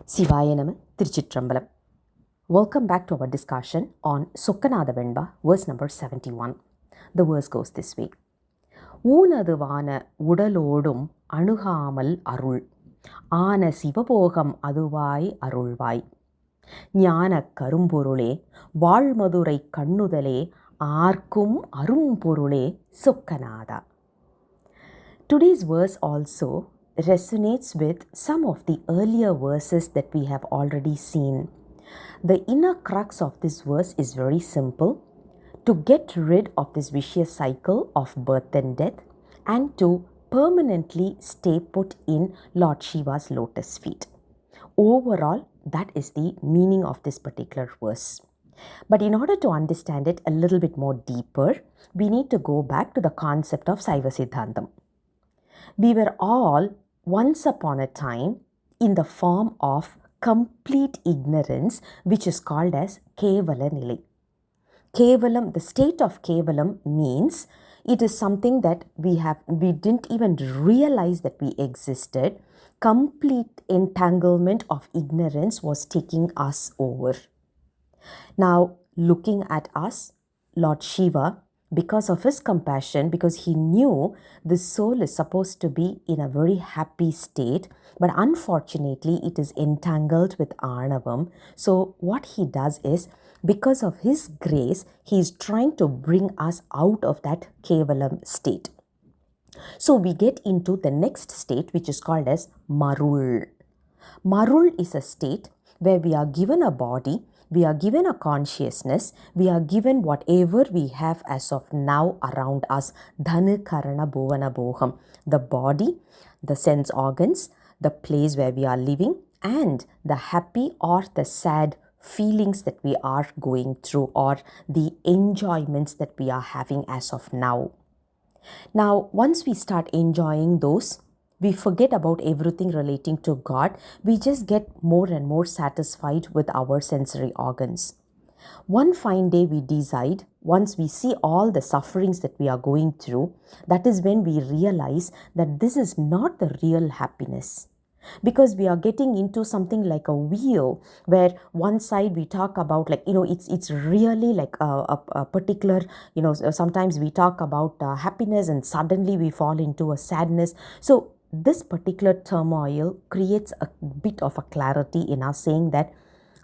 Sivaya Nama, Tiruchitrambalam. Welcome back to our discussion on Sokkanatha Venba, verse number 71. The verse goes this way. Oonadhuvaana udalodum anugamal arul. Aana Sivabogam aduvai arulvai. ஞான கரும்பொருளே வாழ்மதுரை கண்ணுதலே ஆர்க்கும் அரும்பொருளே சொக்கநாதா. Today's verse also resonates with some of the earlier verses that we have already seen. The inner crux of this verse is very simple: to get rid of this vicious cycle of birth and death and to permanently stay put in Lord Shiva's lotus feet. Overall, that is the meaning of this particular verse. But in order to understand it a little bit more deeper, we need to go back to the concept of Saiva Siddhantam. We were all once upon a time in the form of complete ignorance, which is called as Kevala Nilai. Kevalam, the state of Kevalam means it is something that we didn't even realize that we existed. Complete entanglement of ignorance was taking us over. Now, looking at us, Lord Shiva, because of his compassion, because he knew the soul is supposed to be in a very happy state, but unfortunately it is entangled with Arnavam. So what he does is, because of his grace, he is trying to bring us out of that Kevalam state. So we get into the next state, which is called as Marul. Marul is a state where we are given a body, we are given a consciousness, we are given whatever we have as of now around us. Dhanu Karana Bhuvana Bhoham. The body, the sense organs, the place where we are living, and the happy or the sad feelings that we are going through, or the enjoyments that we are having as of now. Now, once we start enjoying those, we forget about everything relating to God. We just get more and more satisfied with our sensory organs. One fine day we decide, once we see all the sufferings that we are going through, that is when we realize that this is not the real happiness. Because we are getting into something like a wheel, where one side we talk about it's really like a particular, sometimes we talk about happiness and suddenly we fall into a sadness. So this particular turmoil creates a bit of a clarity in us, saying that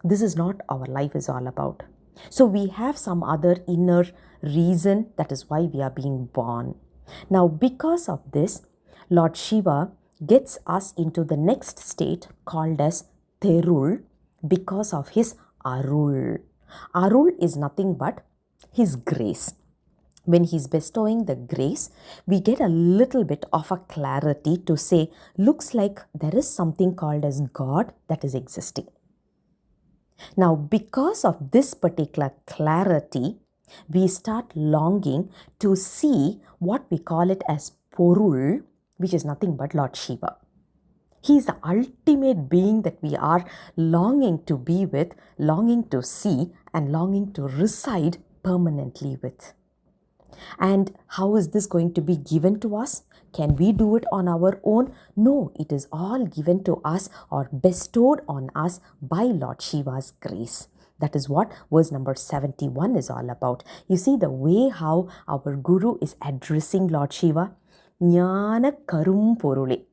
this is not our life is all about. So we have some other inner reason, that is why we are being born. Now, because of this, Lord Shiva gets us into the next state called as Therul, because of his Arul. Arul is nothing but his grace. When he's bestowing the grace, we get a little bit of a clarity to say, looks like there is something called as God that is existing. Now, because of this particular clarity, we start longing to see what we call it as Porul, which is nothing but Lord Shiva. He is the ultimate being that we are longing to be with, longing to see, and longing to reside permanently with. And how is this going to be given to us? Can we do it on our own? No, it is all given to us or bestowed on us by Lord Shiva's grace. That is what verse number 71 is all about. You see the way how our Guru is addressing Lord Shiva. Jnana Karumpurule.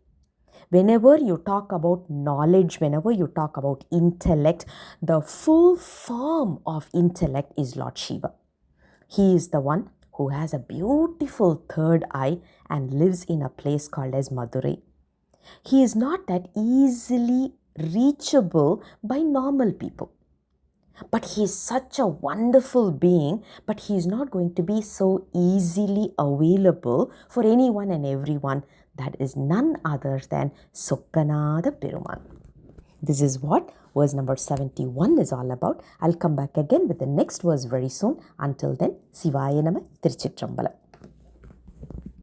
Whenever you talk about knowledge, whenever you talk about intellect, the full form of intellect is Lord Shiva. He is the one who has a beautiful third eye and lives in a place called as Madurai. He is not that easily reachable by normal people. But he is such a wonderful being, but he is not going to be so easily available for anyone and everyone. That is none other than Sokkanatha Perumal. This is what verse number 71 is all about. I'll come back again with the next verse very soon. Until then, Sivaya Nama, Tiruchitrambalam.